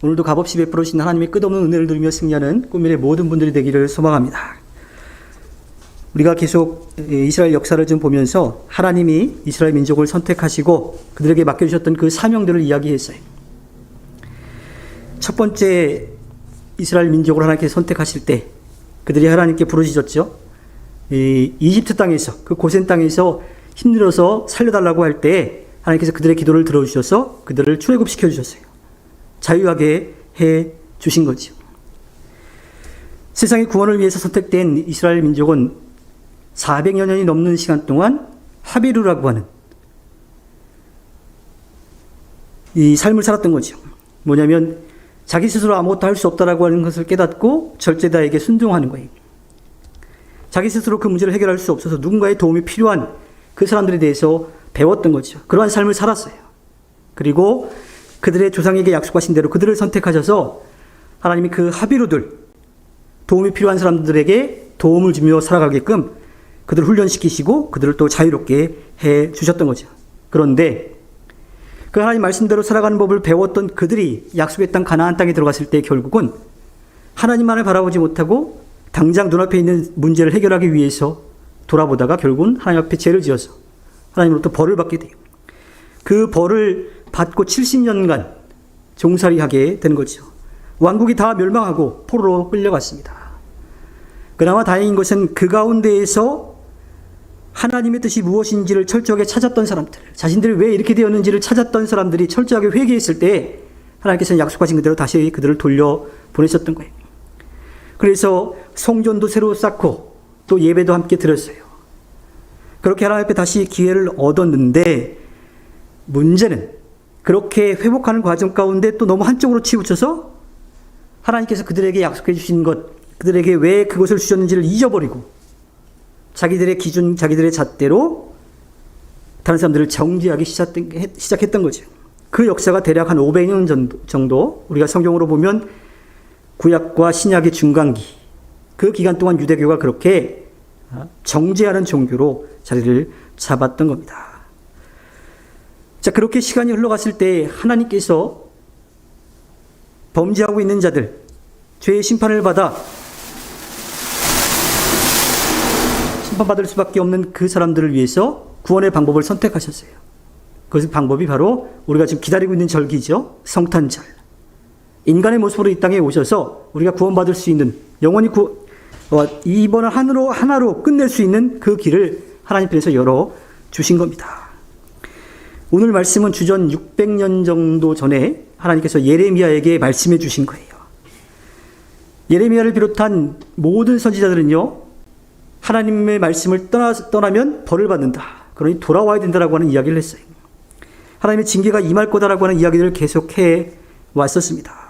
오늘도 값없이 베풀으신 하나님의 끝없는 은혜를 누리며 승리하는 꿈미래 모든 분들이 되기를 소망합니다. 우리가 계속 이스라엘 역사를 좀 보면서 하나님이 이스라엘 민족을 선택하시고 그들에게 맡겨주셨던 그 사명들을 이야기했어요. 첫 번째 이스라엘 민족을 하나님께 선택하실 때 그들이 하나님께 부르짖었죠. 이집트 땅에서, 그 고센 땅에서 힘들어서 살려달라고 할 때 하나님께서 그들의 기도를 들어주셔서 그들을 출애굽시켜 주셨어요. 자유하게 해 주신 거죠. 세상의 구원을 위해서 선택된 이스라엘 민족은 400여 년이 넘는 시간 동안 하비루라고 하는 이 삶을 살았던 거죠. 뭐냐면 자기 스스로 아무것도 할 수 없다라고 하는 것을 깨닫고 절제자에게 순종하는 거예요. 자기 스스로 그 문제를 해결할 수 없어서 누군가의 도움이 필요한 그 사람들에 대해서 배웠던 거죠. 그러한 삶을 살았어요. 그리고 그들의 조상에게 약속하신 대로 그들을 선택하셔서 하나님이 그 하비루들, 도움이 필요한 사람들에게 도움을 주며 살아가게끔 그들을 훈련시키시고 그들을 또 자유롭게 해 주셨던 거죠. 그런데 그 하나님 말씀대로 살아가는 법을 배웠던 그들이 약속의 땅 가나안 땅에 들어갔을 때 결국은 하나님만을 바라보지 못하고 당장 눈앞에 있는 문제를 해결하기 위해서 돌아보다가 결국은 하나님 앞에 죄를 지어서 하나님으로부터 벌을 받게 돼요. 그 벌을 받고 70년간 종살이하게 되는 거죠. 왕국이 다 멸망하고 포로로 끌려갔습니다. 그나마 다행인 것은 그 가운데에서 하나님의 뜻이 무엇인지를 철저하게 찾았던 사람들, 자신들이 왜 이렇게 되었는지를 찾았던 사람들이 철저하게 회개했을 때 하나님께서는 약속하신 그대로 다시 그들을 돌려보내셨던 거예요. 그래서 성전도 새로 쌓고 또 예배도 함께 드렸어요. 그렇게 하나님 앞에 다시 기회를 얻었는데 문제는 그렇게 회복하는 과정 가운데 또 너무 한쪽으로 치우쳐서 하나님께서 그들에게 약속해 주신 것, 그들에게 왜 그것을 주셨는지를 잊어버리고 자기들의 기준, 자기들의 잣대로 다른 사람들을 정죄하기 시작했던 거죠. 그 역사가 대략 한 500년 정도 우리가 성경으로 보면 구약과 신약의 중간기, 그 기간 동안 유대교가 그렇게 정죄하는 종교로 자리를 잡았던 겁니다. 자, 그렇게 시간이 흘러갔을 때 하나님께서 범죄하고 있는 자들, 죄의 심판을 받아 심판받을 수밖에 없는 그 사람들을 위해서 구원의 방법을 선택하셨어요. 그 방법이 바로 우리가 지금 기다리고 있는 절기죠. 성탄절. 인간의 모습으로 이 땅에 오셔서 우리가 구원받을 수 있는, 영원히 이번 하나로 끝낼 수 있는 그 길을 하나님께서 열어주신 겁니다. 오늘 말씀은 주전 600년 정도 전에 하나님께서 예레미야에게 말씀해 주신 거예요. 예레미야를 비롯한 모든 선지자들은요, 하나님의 말씀을 떠나면 벌을 받는다. 그러니 돌아와야 된다라고 하는 이야기를 했어요. 하나님의 징계가 임할 거다라고 하는 이야기를 계속해 왔었습니다.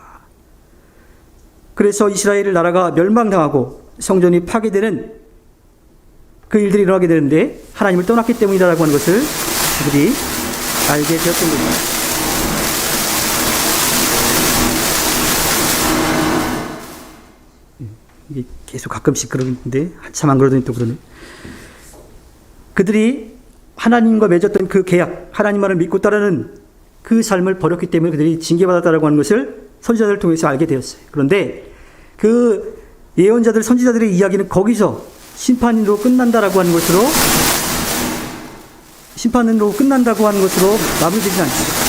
그래서 이스라엘 나라가 멸망당하고 성전이 파괴되는 그 일들이 일어나게 되는데 하나님을 떠났기 때문이다라고 하는 것을 그들이 알게 되었던 겁니다. 이게 계속 가끔씩 그러는데 한참 안 그러더니 또 그러네. 그들이 하나님과 맺었던 그 계약, 하나님만을 믿고 따르는 그 삶을 버렸기 때문에 그들이 징계받았다라고 하는 것을 선지자들을 통해서 알게 되었어요. 그런데 그 예언자들, 선지자들의 이야기는 거기서 심판으로 끝난다라고 하는 것으로, 심판으로 끝난다고 하는 것으로 마무리되지 않습니다.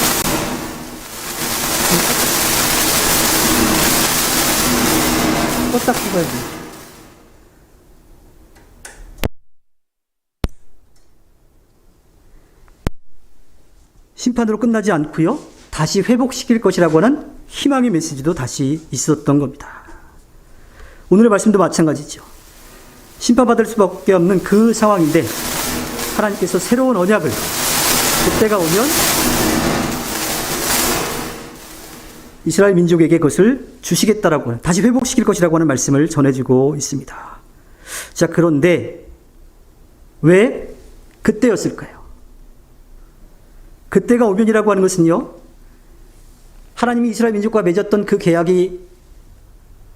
껐다 켜봐야 돼. 심판으로 끝나지 않고요, 다시 회복시킬 것이라고 하는 희망의 메시지도 다시 있었던 겁니다. 오늘의 말씀도 마찬가지죠. 심판받을 수밖에 없는 그 상황인데 하나님께서 새로운 언약을 그때가 오면 이스라엘 민족에게 그것을 주시겠다라고 하는, 다시 회복시킬 것이라고 하는 말씀을 전해주고 있습니다. 자, 그런데 왜 그때였을까요? 그때가 오면이라고 하는 것은요, 하나님이 이스라엘 민족과 맺었던 그 계약이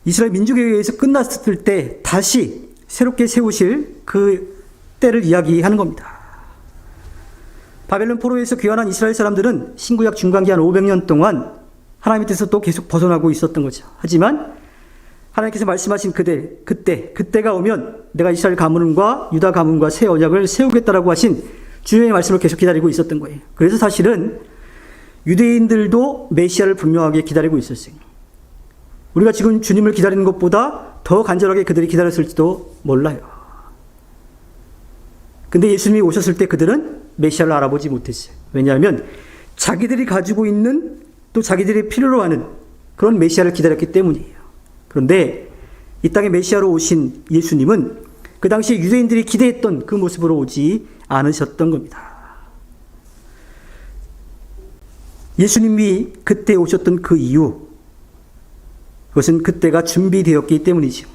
이스라엘 민족에 의해서 끝났을 때 다시 새롭게 세우실 그 때를 이야기하는 겁니다. 바벨론 포로에서 귀환한 이스라엘 사람들은 신구약 중간기 한 500년 동안 하나님의 뜻에서 또 계속 벗어나고 있었던 거죠. 하지만 하나님께서 말씀하신 그때가 오면 내가 이스라엘 가문과 유다 가문과 새 언약을 세우겠다라고 하신 주님의 말씀을 계속 기다리고 있었던 거예요. 그래서 사실은 유대인들도 메시아를 분명하게 기다리고 있었어요. 우리가 지금 주님을 기다리는 것보다 더 간절하게 그들이 기다렸을지도 몰라요. 근데 예수님이 오셨을 때 그들은 메시아를 알아보지 못했어요. 왜냐하면 자기들이 가지고 있는 또 자기들이 필요로 하는 그런 메시아를 기다렸기 때문이에요. 그런데 이 땅에 메시아로 오신 예수님은 그 당시에 유대인들이 기대했던 그 모습으로 오지 않으셨던 겁니다. 예수님이 그때 오셨던 그 이유, 그것은 그때가 준비되었기 때문이죠.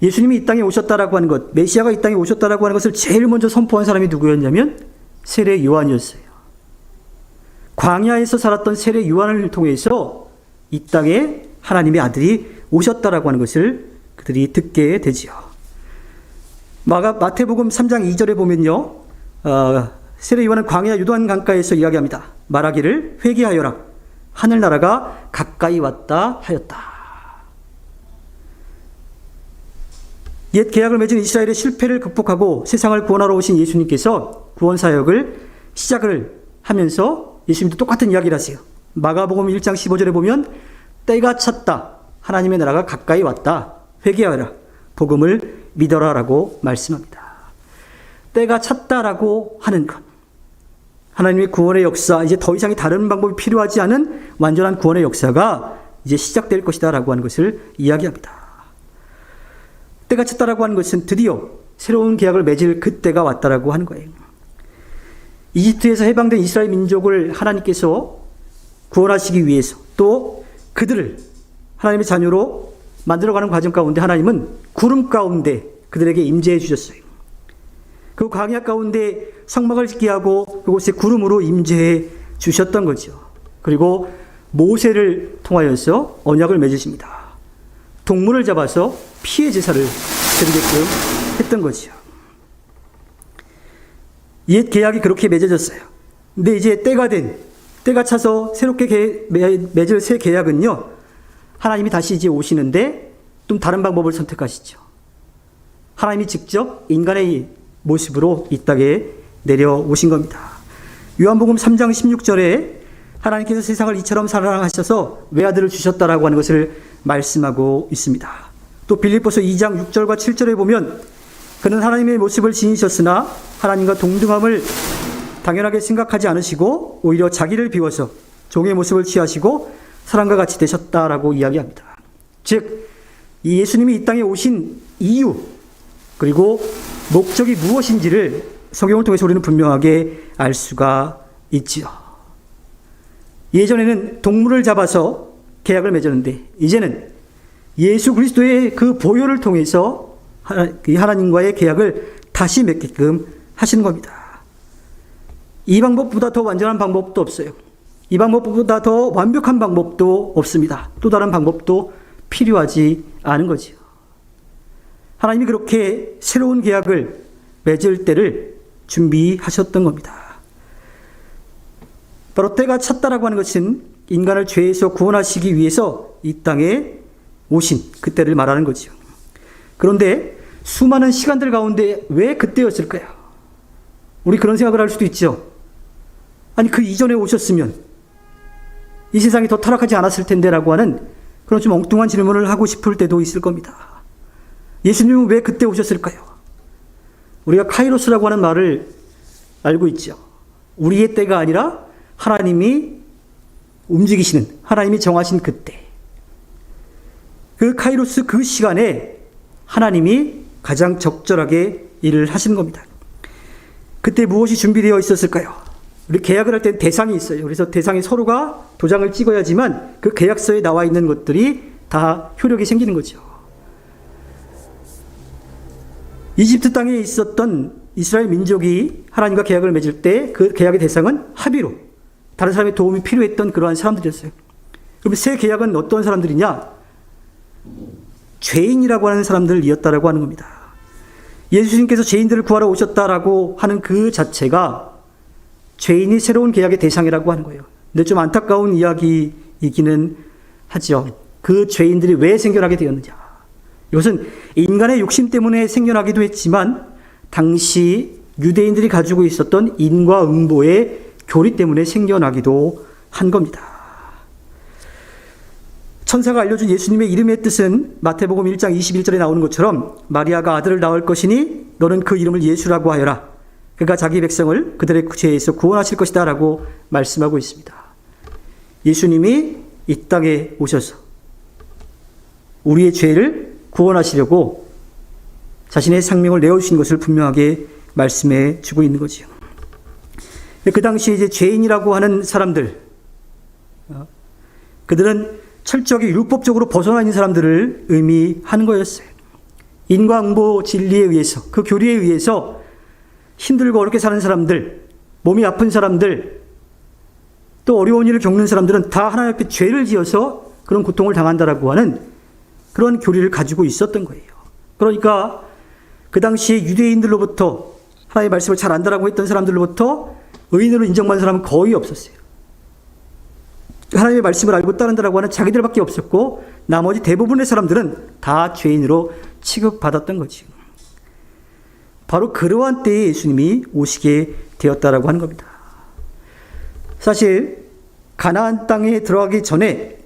예수님이 이 땅에 오셨다라고 하는 것, 메시아가 이 땅에 오셨다라고 하는 것을 제일 먼저 선포한 사람이 누구였냐면 세례 요한이었어요. 광야에서 살았던 세례 요한을 통해서 이 땅에 하나님의 아들이 오셨다라고 하는 것을 그들이 듣게 되지요. 마태복음 3장 2절에 보면요, 세례 요한은 광야 요단 강가에서 이야기합니다. 말하기를 회개하여라, 하늘나라가 가까이 왔다 하였다. 옛 계약을 맺은 이스라엘의 실패를 극복하고 세상을 구원하러 오신 예수님께서 구원 사역을 시작을 하면서 예수님도 똑같은 이야기를 하세요. 마가복음 1장 15절에 보면 때가 찼다, 하나님의 나라가 가까이 왔다, 회개하여라, 복음을 믿어라 라고 말씀합니다. 때가 찼다라고 하는 것, 하나님의 구원의 역사, 이제 더 이상의 다른 방법이 필요하지 않은 완전한 구원의 역사가 이제 시작될 것이다 라고 하는 것을 이야기합니다. 때가 찼다라고 하는 것은 드디어 새로운 계약을 맺을 그때가 왔다라고 하는 거예요. 이집트에서 해방된 이스라엘 민족을 하나님께서 구원하시기 위해서 또 그들을 하나님의 자녀로 만들어가는 과정 가운데 하나님은 구름 가운데 그들에게 임재해 주셨어요. 그 광야 가운데 성막을 짓게 하고 그곳에 구름으로 임재해 주셨던 거죠. 그리고 모세를 통하여서 언약을 맺으십니다. 동물을 잡아서 피의 제사를 드리게끔 했던 거죠. 옛 계약이 그렇게 맺어졌어요. 근데 이제 때가 차서 새롭게 맺을 새 계약은요, 하나님이 다시 이제 오시는데 좀 다른 방법을 선택하시죠. 하나님이 직접 인간의 모습으로 이 땅에 내려오신 겁니다. 요한복음 3장 16절에 하나님께서 세상을 이처럼 사랑하셔서 외아들을 주셨다라고 하는 것을 말씀하고 있습니다. 또 빌립보서 2장 6절과 7절에 보면 그는 하나님의 모습을 지니셨으나 하나님과 동등함을 당연하게 생각하지 않으시고 오히려 자기를 비워서 종의 모습을 취하시고 사람과 같이 되셨다라고 이야기합니다. 즉, 이 예수님이 이 땅에 오신 이유 그리고 목적이 무엇인지를 성경을 통해서 우리는 분명하게 알 수가 있지요. 예전에는 동물을 잡아서 계약을 맺었는데 이제는 예수 그리스도의 그 보혈을 통해서 하나님과의 계약을 다시 맺게끔 하시는 겁니다. 이 방법보다 더 완전한 방법도 없어요. 이 방법보다 더 완벽한 방법도 없습니다. 또 다른 방법도 필요하지 않은 거지요. 하나님이 그렇게 새로운 계약을 맺을 때를 준비하셨던 겁니다. 바로 때가 찼다라고 하는 것은 인간을 죄에서 구원하시기 위해서 이 땅에 오신 그때를 말하는 거죠. 그런데 수많은 시간들 가운데 왜 그때였을까요? 우리 그런 생각을 할 수도 있죠. 아니, 그 이전에 오셨으면 이 세상이 더 타락하지 않았을 텐데라고 하는 그런 좀 엉뚱한 질문을 하고 싶을 때도 있을 겁니다. 예수님은 왜 그때 오셨을까요? 우리가 카이로스라고 하는 말을 알고 있죠. 우리의 때가 아니라 하나님이 움직이시는, 하나님이 정하신 그때. 그 카이로스 그 시간에 하나님이 가장 적절하게 일을 하신 겁니다. 그때 무엇이 준비되어 있었을까요? 우리 계약을 할 때는 대상이 있어요. 그래서 대상이 서로가 도장을 찍어야지만 그 계약서에 나와 있는 것들이 다 효력이 생기는 거죠. 이집트 땅에 있었던 이스라엘 민족이 하나님과 계약을 맺을 때 그 계약의 대상은 합의로 다른 사람의 도움이 필요했던 그러한 사람들이었어요. 그럼 새 계약은 어떤 사람들이냐? 죄인이라고 하는 사람들이었다라고 하는 겁니다. 예수님께서 죄인들을 구하러 오셨다라고 하는 그 자체가 죄인이 새로운 계약의 대상이라고 하는 거예요. 근데 좀 안타까운 이야기인 이기는 하죠. 그 죄인들이 왜 생겨나게 되었느냐. 이것은 인간의 욕심 때문에 생겨나기도 했지만 당시 유대인들이 가지고 있었던 인과응보의 교리 때문에 생겨나기도 한 겁니다. 천사가 알려준 예수님의 이름의 뜻은 마태복음 1장 21절에 나오는 것처럼 마리아가 아들을 낳을 것이니 너는 그 이름을 예수라고 하여라. 그가 자기 백성을 그들의 죄에서 구원하실 것이다 라고 말씀하고 있습니다. 예수님이 이 땅에 오셔서 우리의 죄를 구원하시려고 자신의 생명을 내어주신 것을 분명하게 말씀해 주고 있는 거지요. 그 당시에 이제 죄인이라고 하는 사람들, 그들은 철저하게 율법적으로 벗어나 있는 사람들을 의미하는 거였어요. 인과응보 진리에 의해서, 그 교리에 의해서 힘들고 어렵게 사는 사람들, 몸이 아픈 사람들, 또 어려운 일을 겪는 사람들은 다 하나님 앞에 죄를 지어서 그런 고통을 당한다라고 하는 그런 교리를 가지고 있었던 거예요. 그러니까 그 당시에 유대인들로부터 하나님의 말씀을 잘 안다라고 했던 사람들로부터 의인으로 인정받는 사람은 거의 없었어요. 하나님의 말씀을 알고 따른다라고 하는 자기들밖에 없었고 나머지 대부분의 사람들은 다 죄인으로 취급받았던 거지. 바로 그러한 때에 예수님이 오시게 되었다라고 하는 겁니다. 사실 가나안 땅에 들어가기 전에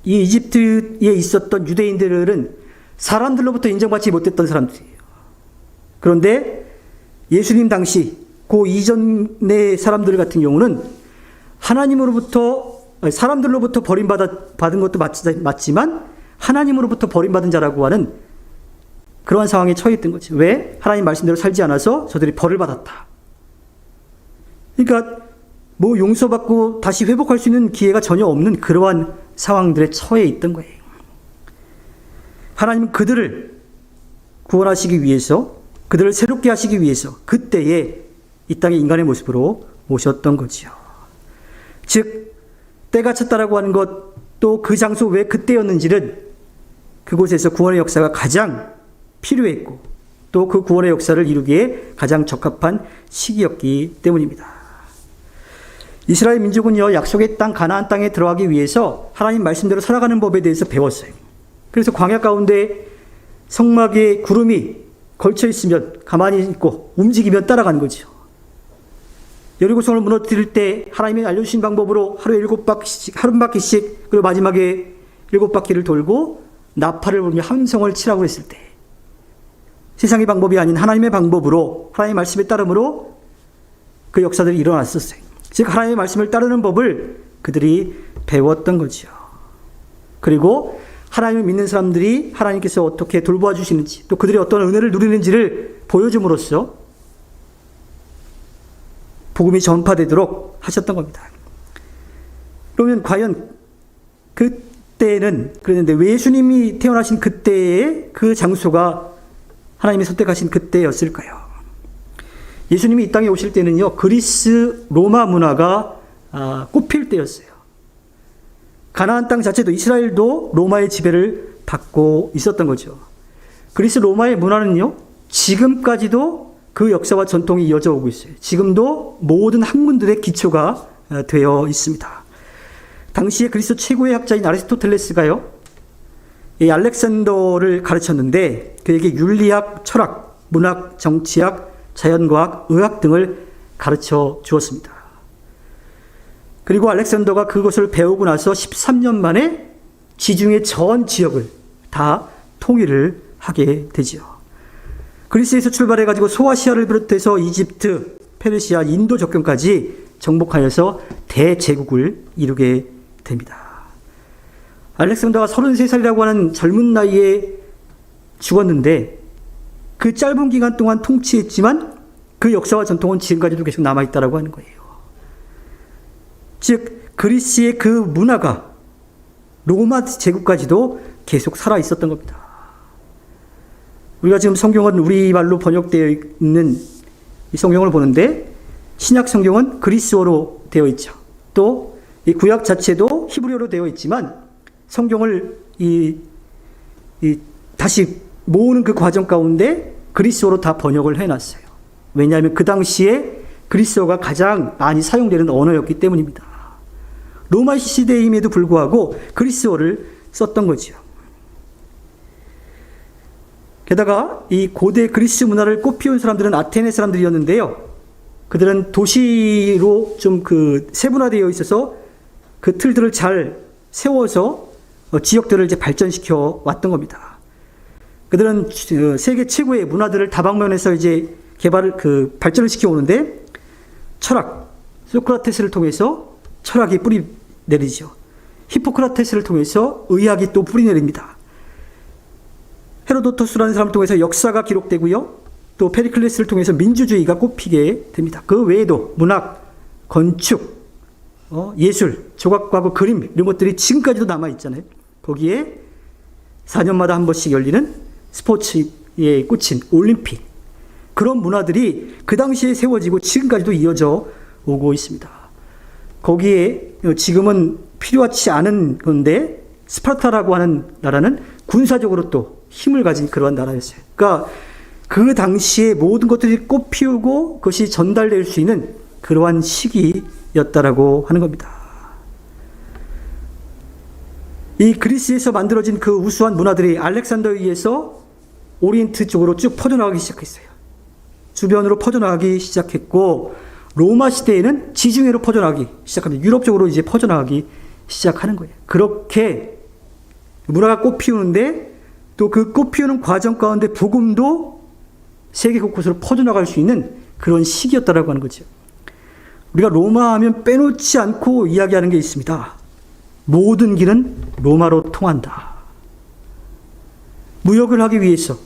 이 이집트에 있었던 유대인들은 사람들로부터 인정받지 못했던 사람들이에요. 그런데 예수님 당시 그 이전의 사람들 같은 경우는 사람들로부터 버림받은 것도 맞지만 하나님으로부터 버림받은 자라고 하는 그러한 상황에 처해 있던 거죠. 왜? 하나님 말씀대로 살지 않아서 저들이 벌을 받았다. 그러니까 뭐 용서받고 다시 회복할 수 있는 기회가 전혀 없는 그러한 상황들에 처해 있던 거예요. 하나님은 그들을 구원하시기 위해서, 그들을 새롭게 하시기 위해서 그때에 이 땅에 인간의 모습으로 오셨던 거지요. 즉 때가 찼다라고 하는 것, 또 그 장소 왜 그때였는지는 그곳에서 구원의 역사가 가장 필요했고 또 그 구원의 역사를 이루기에 가장 적합한 시기였기 때문입니다. 이스라엘 민족은요, 약속의 땅 가나안 땅에 들어가기 위해서 하나님 말씀대로 살아가는 법에 대해서 배웠어요. 그래서 광야 가운데 성막에 구름이 걸쳐 있으면 가만히 있고 움직이면 따라가는 거죠. 여리고성을 무너뜨릴 때 하나님이 알려주신 방법으로 하루에 7바퀴씩, 한 바퀴씩, 그리고 마지막에 7바퀴를 돌고 나팔을 불며 함성을 치라고 했을 때 세상의 방법이 아닌 하나님의 방법으로, 하나님의 말씀에 따름으로 그 역사들이 일어났었어요. 즉 하나님의 말씀을 따르는 법을 그들이 배웠던 거죠. 그리고 하나님을 믿는 사람들이 하나님께서 어떻게 돌보아 주시는지, 또 그들이 어떤 은혜를 누리는지를 보여줌으로써 복음이 전파되도록 하셨던 겁니다. 그러면 과연 그때는, 그랬는데 왜 예수님이 태어나신 그때의 그 장소가 하나님이 선택하신 그때였을까요? 예수님이 이 땅에 오실 때는요, 그리스 로마 문화가 꽃필 때였어요. 가나안 땅 자체도, 이스라엘도 로마의 지배를 받고 있었던 거죠. 그리스 로마의 문화는요, 지금까지도 그 역사와 전통이 이어져 오고 있어요. 지금도 모든 학문들의 기초가 되어 있습니다. 당시에 그리스 최고의 학자인 아리스토텔레스가요, 이 알렉산더를 가르쳤는데 그에게 윤리학, 철학, 문학, 정치학, 자연과학, 의학 등을 가르쳐 주었습니다. 그리고 알렉산더가 그것을 배우고 나서 13년 만에 지중해 전 지역을 다 통일을 하게 되지요. 그리스에서 출발해가지고 소아시아를 비롯해서 이집트, 페르시아, 인도 접경까지 정복하여서 대제국을 이루게 됩니다. 알렉산더가 33살이라고 하는 젊은 나이에 죽었는데 그 짧은 기간 동안 통치했지만 그 역사와 전통은 지금까지도 계속 남아있다고 하는 거예요. 즉 그리스의 그 문화가 로마 제국까지도 계속 살아있었던 겁니다. 우리가 지금 성경은 우리말로 번역되어 있는 이 성경을 보는데 신약 성경은 그리스어로 되어 있죠. 또 이 구약 자체도 히브리어로 되어 있지만 성경을 다시 모으는 그 과정 가운데 그리스어로 다 번역을 해놨어요. 왜냐하면 그 당시에 그리스어가 가장 많이 사용되는 언어였기 때문입니다. 로마 시대임에도 불구하고 그리스어를 썼던 거죠. 게다가 이 고대 그리스 문화를 꽃피운 사람들은 아테네 사람들이었는데요. 그들은 도시로 좀 세분화되어 있어서 그 틀들을 잘 세워서 지역들을 이제 발전시켜 왔던 겁니다. 그들은 세계 최고의 문화들을 다방면에서 이제 발전을 시켜 오는데 철학, 소크라테스를 통해서 철학이 뿌리 내리죠. 히포크라테스를 통해서 의학이 또 뿌리 내립니다. 헤로도토스라는 사람을 통해서 역사가 기록되고요. 또 페리클레스를 통해서 민주주의가 꽃피게 됩니다. 그 외에도 문학, 건축, 예술, 조각과 그림 이런 것들이 지금까지도 남아있잖아요. 거기에 4년마다 한 번씩 열리는 스포츠에 꽂힌 올림픽, 그런 문화들이 그 당시에 세워지고 지금까지도 이어져 오고 있습니다. 거기에 지금은 필요하지 않은 건데 스파르타라고 하는 나라는 군사적으로 또 힘을 가진 그러한 나라였어요. 그러니까 그 당시에 모든 것들이 꽃피우고 그것이 전달될 수 있는 그러한 시기였다라고 하는 겁니다. 이 그리스에서 만들어진 그 우수한 문화들이 알렉산더에서 오리엔트 쪽으로 쭉 퍼져나가기 시작했어요. 주변으로 퍼져나가기 시작했고, 로마 시대에는 지중해로 퍼져나가기 시작합니다. 유럽 쪽으로 이제 퍼져나가기 시작하는 거예요. 그렇게 문화가 꽃피우는데 또 그 꽃피우는 과정 가운데 복음도 세계 곳곳으로 퍼져나갈 수 있는 그런 시기였다라고 하는 거죠. 우리가 로마 하면 빼놓지 않고 이야기하는 게 있습니다. 모든 길은 로마로 통한다. 무역을 하기 위해서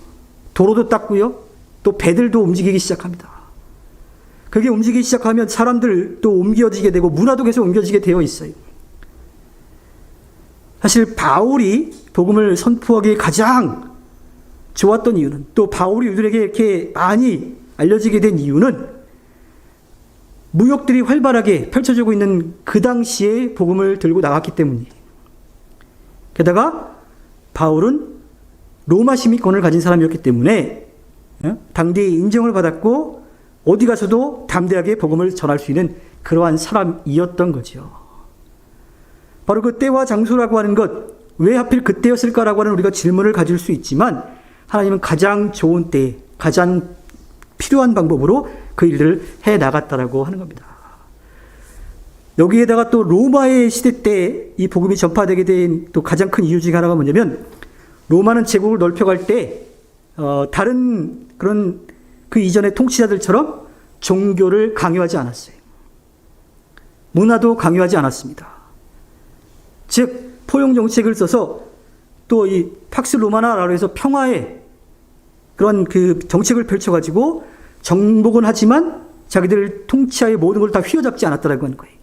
도로도 닦고요. 또 배들도 움직이기 시작합니다. 그게 움직이기 시작하면 사람들도 옮겨지게 되고 문화도 계속 옮겨지게 되어 있어요. 사실 바울이 복음을 선포하기 가장 좋았던 이유는, 또 바울이 유대인에게 이렇게 많이 알려지게 된 이유는 무역들이 활발하게 펼쳐지고 있는 그 당시에 복음을 들고 나갔기 때문이에요. 게다가 바울은 로마 시민권을 가진 사람이었기 때문에 당대의 인정을 받았고 어디 가서도 담대하게 복음을 전할 수 있는 그러한 사람이었던 거죠. 바로 그 때와 장소라고 하는 것, 왜 하필 그때였을까라고 하는 우리가 질문을 가질 수 있지만 하나님은 가장 좋은 때, 가장 필요한 방법으로 그 일들을 해나갔다라고 하는 겁니다. 여기에다가 또 로마의 시대 때 이 복음이 전파되게 된 또 가장 큰 이유 중에 하나가 뭐냐면, 로마는 제국을 넓혀갈 때 다른 그런 그 이전의 통치자들처럼 종교를 강요하지 않았어요. 문화도 강요하지 않았습니다. 즉 포용 정책을 써서 또 이 팍스 로마나라고 해서 평화의 그런 그 정책을 펼쳐가지고 정복은 하지만 자기들 통치하에 모든 걸 다 휘어잡지 않았다라고 하는 거예요.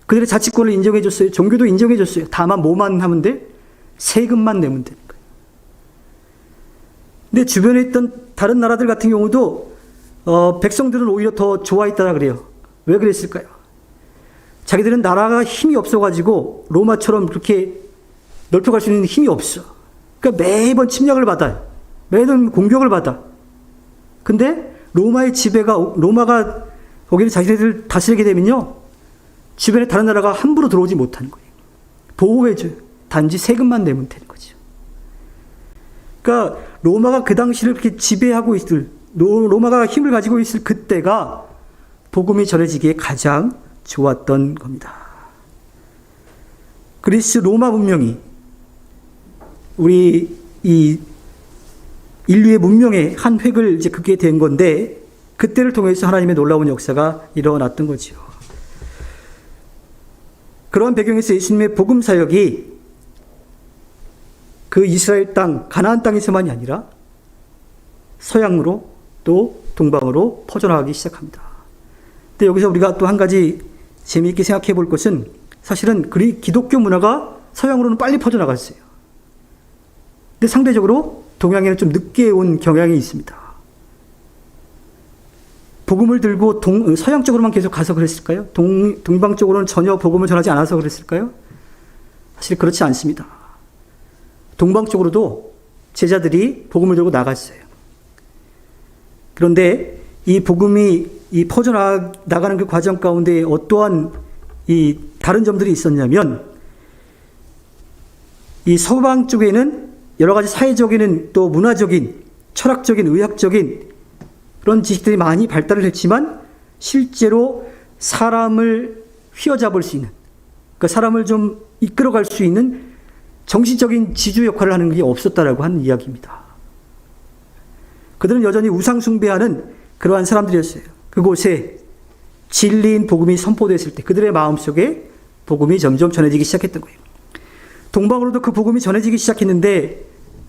그들의 자치권을 인정해줬어요. 종교도 인정해줬어요. 다만 뭐만 하면 돼? 세금만 내면 되는 거예요. 근데 주변에 있던 다른 나라들 같은 경우도 백성들은 오히려 더 좋아했다라 그래요. 왜 그랬을까요? 자기들은 나라가 힘이 없어가지고 로마처럼 그렇게 넓혀갈 수 있는 힘이 없어. 그러니까 매번 침략을 받아요. 매번 공격을 받아. 근데 로마가 거기를 자기들 다스리게 되면요, 주변에 다른 나라가 함부로 들어오지 못하는 거예요. 보호해줘요. 단지 세금만 내면 되는 거죠. 그러니까 로마가 그 당시를 그렇게 지배하고 있을, 로마가 힘을 가지고 있을 그때가 복음이 전해지기에 가장 좋았던 겁니다. 그리스 로마 문명이 우리 이 인류의 문명의 한 획을 이제 긋게 된 건데, 그때를 통해서 하나님의 놀라운 역사가 일어났던 거죠. 그러한 배경에서 예수님의 복음 사역이 그 이스라엘 땅, 가나안 땅에서만이 아니라 서양으로 또 동방으로 퍼져나가기 시작합니다. 근데 여기서 우리가 또 한 가지 재미있게 생각해 볼 것은, 사실은 기독교 문화가 서양으로는 빨리 퍼져나갔어요. 근데 상대적으로 동양에는 좀 늦게 온 경향이 있습니다. 복음을 들고 서양 쪽으로만 계속 가서 그랬을까요? 동방 쪽으로는 전혀 복음을 전하지 않아서 그랬을까요? 사실 그렇지 않습니다. 동방 쪽으로도 제자들이 복음을 들고 나갔어요. 그런데 이 복음이 이 퍼져나가는 그 과정 가운데 어떠한 이 다른 점들이 있었냐면, 이 서방 쪽에는 여러 가지 사회적인 또 문화적인, 철학적인, 의학적인 그런 지식들이 많이 발달을 했지만 실제로 사람을 휘어잡을 수 있는, 그러니까 사람을 좀 이끌어갈 수 있는 정신적인 지주 역할을 하는 게 없었다라고 하는 이야기입니다. 그들은 여전히 우상 숭배하는 그러한 사람들이었어요. 그곳에 진리인 복음이 선포됐을 때 그들의 마음속에 복음이 점점 전해지기 시작했던 거예요. 동방으로도 그 복음이 전해지기 시작했는데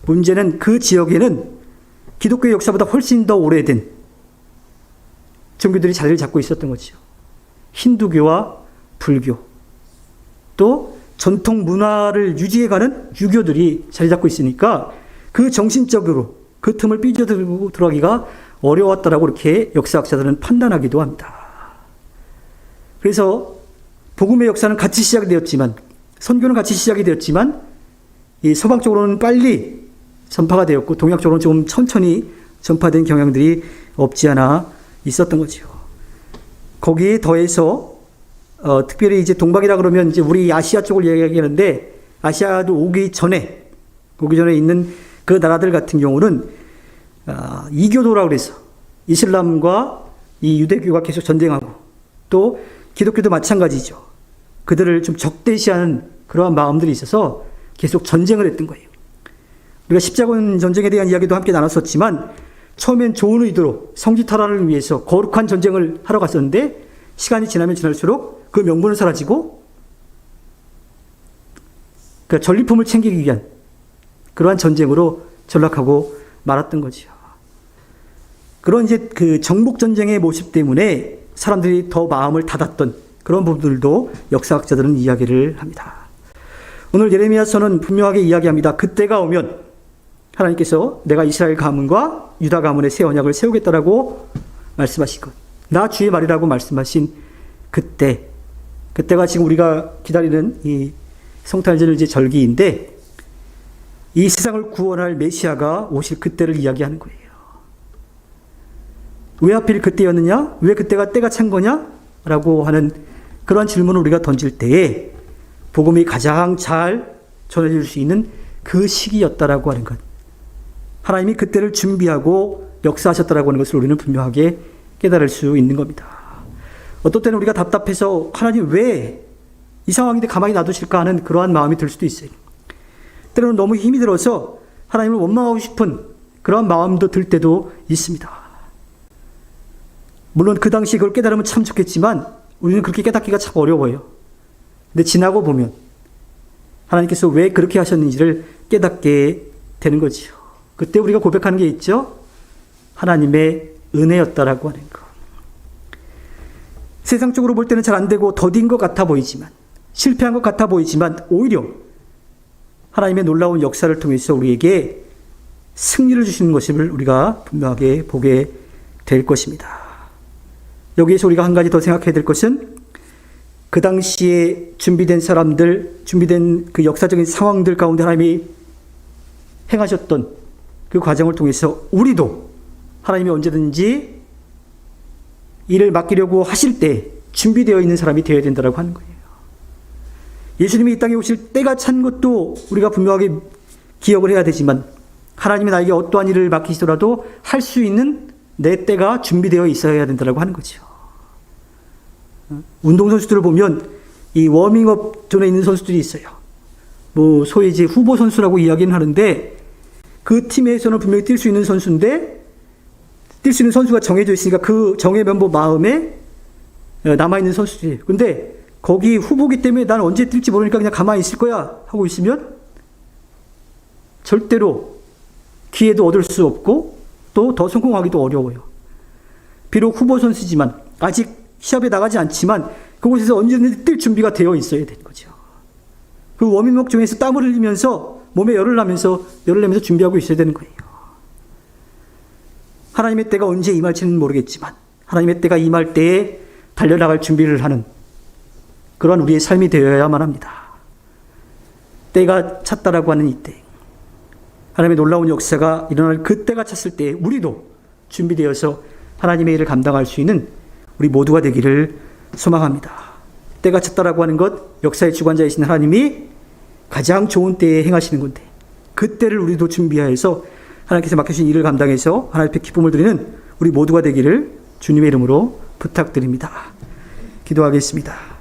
문제는 그 지역에는 기독교의 역사보다 훨씬 더 오래된 종교들이 자리를 잡고 있었던 거죠. 힌두교와 불교, 또 전통 문화를 유지해가는 유교들이 자리 잡고 있으니까 그 정신적으로 그 틈을 삐져들고 들어가기가 어려웠다라고 이렇게 역사학자들은 판단하기도 합니다. 그래서 복음의 역사는 같이 시작이 되었지만, 선교는 같이 시작이 되었지만, 이 서방 쪽으로는 빨리 전파가 되었고 동양 쪽으로는 좀 천천히 전파된 경향들이 없지 않아 있었던 거죠. 거기에 더해서 특별히 이제 동방이라 그러면 이제 우리 아시아 쪽을 이야기하는데, 아시아도 오기 전에 있는 그 나라들 같은 경우는 이교도라고 그래서 이슬람과 이 유대교가 계속 전쟁하고, 또 기독교도 마찬가지죠. 그들을 좀 적대시하는 그러한 마음들이 있어서 계속 전쟁을 했던 거예요. 우리가 십자군 전쟁에 대한 이야기도 함께 나눴었지만, 처음엔 좋은 의도로 성지 탈환을 위해서 거룩한 전쟁을 하러 갔었는데 시간이 지나면 지날수록 그 명분은 사라지고, 그러니까 전리품을 챙기기 위한 그러한 전쟁으로 전락하고 말았던 거죠. 그런 이제 그 정복 전쟁의 모습 때문에 사람들이 더 마음을 닫았던 그런 부분들도 역사학자들은 이야기를 합니다. 오늘 예레미야서는 분명하게 이야기합니다. 그때가 오면 하나님께서 내가 이스라엘 가문과 유다 가문의 새 언약을 세우겠다라고 말씀하신 것, 나 주의 말이라고 말씀하신 그때가 지금 우리가 기다리는 이 성탄절 이제 절기인데, 이 세상을 구원할 메시아가 오실 그때를 이야기하는 거예요. 왜 하필 그때였느냐? 왜 그때가 때가 찬 거냐? 라고 하는 그러한 질문을 우리가 던질 때에 복음이 가장 잘 전해질 수 있는 그 시기였다라고 하는 것, 하나님이 그때를 준비하고 역사하셨다라고 하는 것을 우리는 분명하게 깨달을 수 있는 겁니다. 어떤 때는 우리가 답답해서 하나님 왜 이 상황인데 가만히 놔두실까 하는 그러한 마음이 들 수도 있어요. 때로는 너무 힘이 들어서 하나님을 원망하고 싶은 그러한 마음도 들 때도 있습니다. 물론 그 당시 그걸 깨달으면 참 좋겠지만 우리는 그렇게 깨닫기가 참 어려워요. 근데 지나고 보면 하나님께서 왜 그렇게 하셨는지를 깨닫게 되는 거죠. 그때 우리가 고백하는 게 있죠. 하나님의 은혜였다라고 하는 거. 세상적으로 볼 때는 잘 안 되고 더딘 것 같아 보이지만, 실패한 것 같아 보이지만 오히려 하나님의 놀라운 역사를 통해서 우리에게 승리를 주시는 것임을 우리가 분명하게 보게 될 것입니다. 여기에서 우리가 한 가지 더 생각해야 될 것은, 그 당시에 준비된 사람들, 준비된 그 역사적인 상황들 가운데 하나님이 행하셨던 그 과정을 통해서 우리도 하나님이 언제든지 일을 맡기려고 하실 때 준비되어 있는 사람이 되어야 된다고 하는 거예요. 예수님이 이 땅에 오실 때가 찬 것도 우리가 분명하게 기억을 해야 되지만, 하나님이 나에게 어떠한 일을 맡기시더라도 할 수 있는 내 때가 준비되어 있어야 된다고 하는 거죠. 운동선수들을 보면 이 워밍업 존에 있는 선수들이 있어요. 뭐 소위 이제 후보 선수라고 이야기는 하는데, 그 팀에서는 분명히 뛸 수 있는 선수인데 뛸 수 있는 선수가 정해져 있으니까 그 정예 멤버 마음에 남아있는 선수들이에요. 근데 거기 후보기 때문에 난 언제 뛸지 모르니까 그냥 가만히 있을 거야 하고 있으면 절대로 기회도 얻을 수 없고 또 더 성공하기도 어려워요. 비록 후보 선수지만 아직 시합에 나가지 않지만 그곳에서 언제든지 뛸 준비가 되어 있어야 되는 거죠. 그 워밍업 중에서 땀을 흘리면서 몸에 열을 내면서 준비하고 있어야 되는 거예요. 하나님의 때가 언제 임할지는 모르겠지만 하나님의 때가 임할 때에 달려나갈 준비를 하는 그러한 우리의 삶이 되어야만 합니다. 때가 찼다라고 하는 이때, 하나님의 놀라운 역사가 일어날 그 때가 찼을 때 우리도 준비되어서 하나님의 일을 감당할 수 있는 우리 모두가 되기를 소망합니다. 때가 찼다라고 하는 것, 역사의 주관자이신 하나님이 가장 좋은 때에 행하시는 건데, 그 때를 우리도 준비하여서 하나님께서 맡겨주신 일을 감당해서 하나님 앞에 기쁨을 드리는 우리 모두가 되기를 주님의 이름으로 부탁드립니다. 기도하겠습니다.